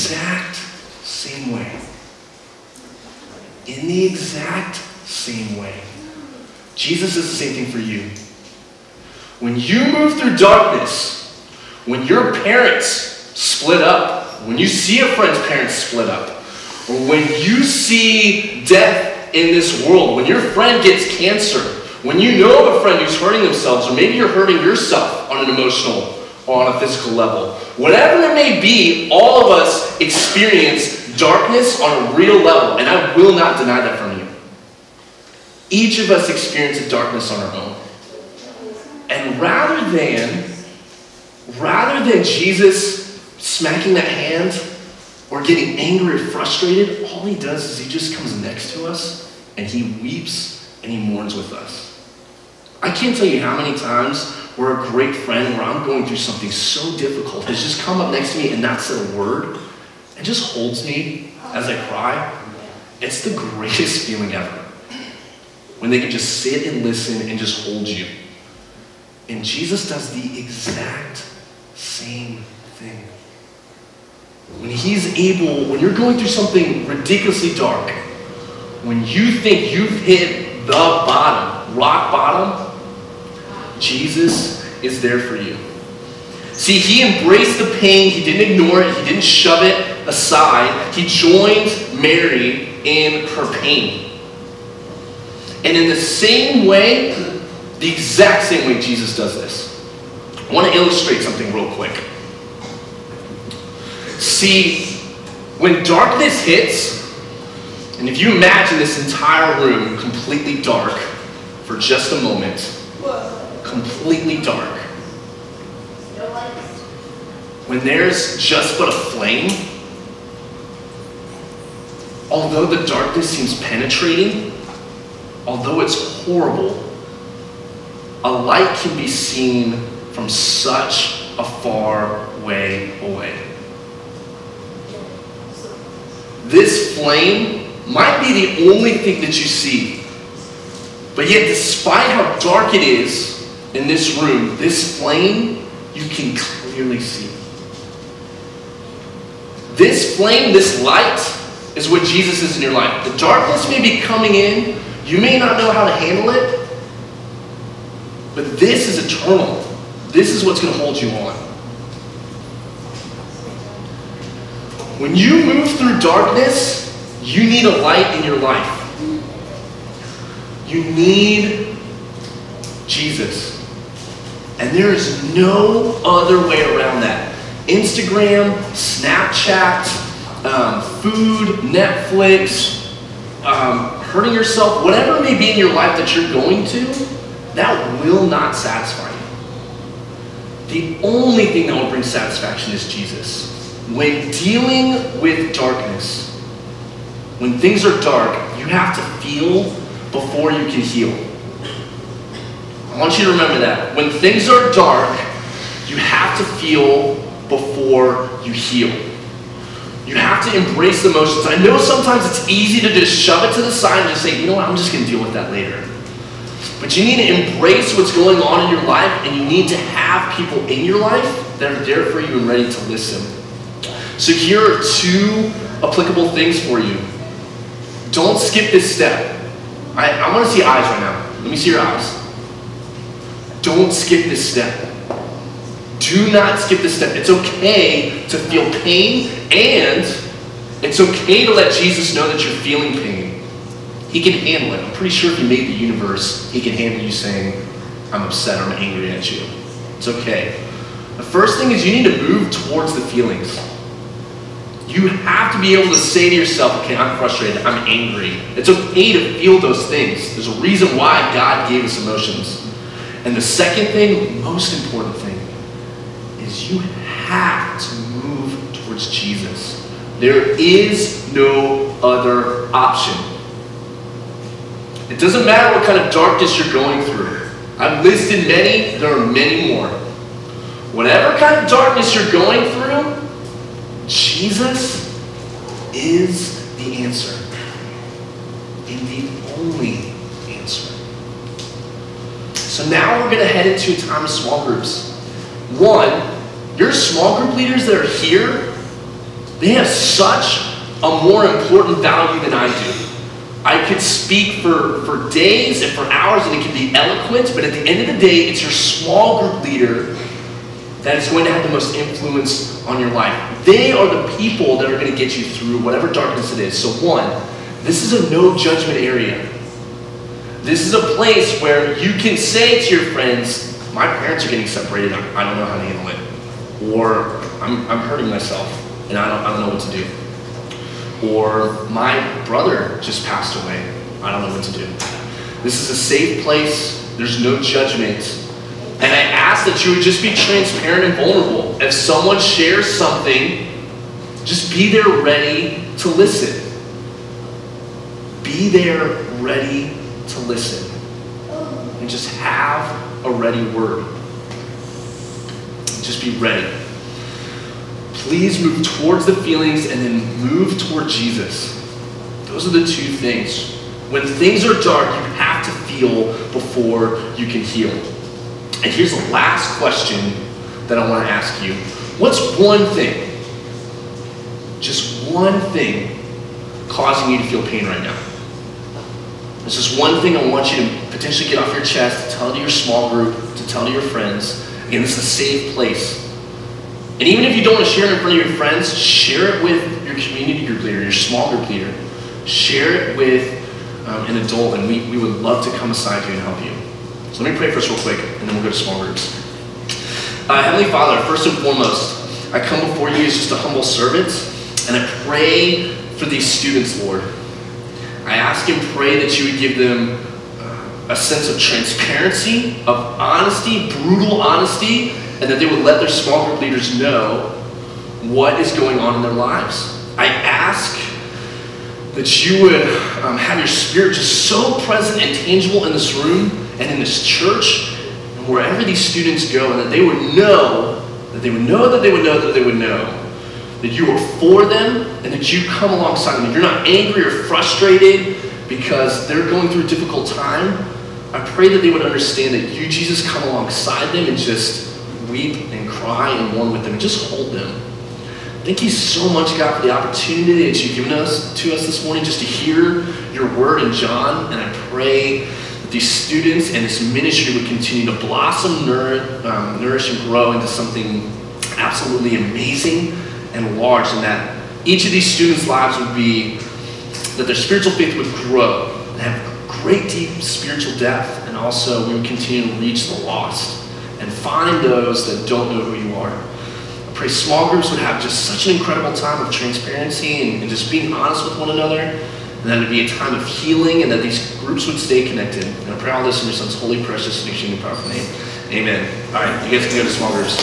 exact same way. In the exact same way. Jesus does the same thing for you. When you move through darkness, when your parents split up, when you see a friend's parents split up, or when you see death in this world, when your friend gets cancer, when you know of a friend who's hurting themselves, or maybe you're hurting yourself on an emotional or on a physical level, whatever it may be, all of us experience darkness on a real level, and I will not deny that from you. Each of us experiences darkness on our own. And rather than Jesus smacking that hand or getting angry or frustrated, all he does is he just comes next to us and he weeps and he mourns with us. I can't tell you how many times where a great friend, where I'm going through something so difficult, has just come up next to me and not said a word and just holds me as I cry. It's the greatest feeling ever. When they can just sit and listen and just hold you. And Jesus does the exact same thing. When he's able, when you're going through something ridiculously dark, when you think you've hit the bottom, rock bottom, Jesus is there for you. See, he embraced the pain, he didn't ignore it, he didn't shove it aside. He joined Mary in her pain. And in the same way, the exact same way Jesus does this. I want to illustrate something real quick. See, when darkness hits, and if you imagine this entire room completely dark for just a moment, completely dark. When there's just but a flame, although the darkness seems penetrating, although it's horrible, a light can be seen from such a far way away. This flame might be the only thing that you see, but yet despite how dark it is in this room, this flame you can clearly see. This flame, this light, is what Jesus is in your life. The darkness may be coming in, you may not know how to handle it, but this is eternal. This is what's going to hold you on. When you move through darkness, you need a light in your life. You need Jesus. And there is no other way around that. Instagram, Snapchat, food, Netflix, hurting yourself, whatever it may be in your life that you're going to, that will not satisfy you. The only thing that will bring satisfaction is Jesus. When dealing with darkness, when things are dark, you have to feel before you can heal. I want you to remember that. When things are dark, you have to feel before you heal. You have to embrace the emotions. I know sometimes it's easy to just shove it to the side and just say, you know what, I'm just going to deal with that later. But you need to embrace what's going on in your life, and you need to have people in your life that are there for you and ready to listen. So here are two applicable things for you. Don't skip this step. I want to see eyes right now. Let me see your eyes. Don't skip this step. Do not skip this step. It's okay to feel pain, and it's okay to let Jesus know that you're feeling pain. He can handle it. I'm pretty sure if he made the universe, he can handle you saying, I'm upset, I'm angry at you. It's okay. The first thing is you need to move towards the feelings. You have to be able to say to yourself, okay, I'm frustrated, I'm angry. It's okay to feel those things. There's a reason why God gave us emotions. And the second thing, most important thing, is you have to move towards Jesus. There is no other option. It doesn't matter what kind of darkness you're going through. I've listed many, there are many more. Whatever kind of darkness you're going through, Jesus is the answer. And the only answer. So now we're going to head into a time of small groups. One, your small group leaders that are here, They have such a more important value than I do. I could speak for days and for hours, and it can be eloquent, but at the end of the day, it's your small group leader that is going to have the most influence on your life. They are the people that are going to get you through whatever darkness it is. So one, this is a no judgment area. This is a place where you can say to your friends, my parents are getting separated, I don't know how to handle it. Or I'm hurting myself and I don't know what to do. Or my brother just passed away, I don't know what to do. This is a safe place, there's no judgment. And I ask that you would just be transparent and vulnerable. If someone shares something, just be there ready to listen. Be there ready to listen. And just have a ready word. Just be ready. Please move towards the feelings and then move toward Jesus. Those are the two things. When things are dark, you have to feel before you can heal. And here's the last question that I want to ask you. What's one thing, just one thing, causing you to feel pain right now? There's just one thing I want you to potentially get off your chest, to tell to your small group, to tell to your friends. Again, this is a safe place. And even if you don't want to share it in front of your friends, share it with your community group leader, your small group leader. Share it with an adult, and we would love to come aside you and help you. So let me pray for us real quick, and then we'll go to small groups. Heavenly Father, first and foremost, I come before you as just a humble servant, and I pray for these students, Lord. I ask and pray that you would give them a sense of transparency, of honesty, brutal honesty, and that they would let their small group leaders know what is going on in their lives. I ask that you would have your Spirit just so present and tangible in this room and in this church and wherever these students go, and that they would know, that you are for them and that you come alongside them. You're not angry or frustrated because they're going through a difficult time. I pray that they would understand that you, Jesus, come alongside them and just weep and cry and mourn with them and just hold them. Thank you so much, God, for the opportunity that you've given to us this morning just to hear your word in John. And I pray that these students and this ministry would continue to blossom, nourish, and grow into something absolutely amazing and large, and that each of these students' lives would be, that their spiritual faith would grow and have great, deep spiritual depth, and also we would continue to reach the lost and find those that don't know who you are. I pray small groups would have just such an incredible time of transparency and just being honest with one another, and that it would be a time of healing, and that these groups would stay connected. And I pray all this in your Son's holy, precious, and extremely powerful name. Amen. All right, you guys can go to small groups.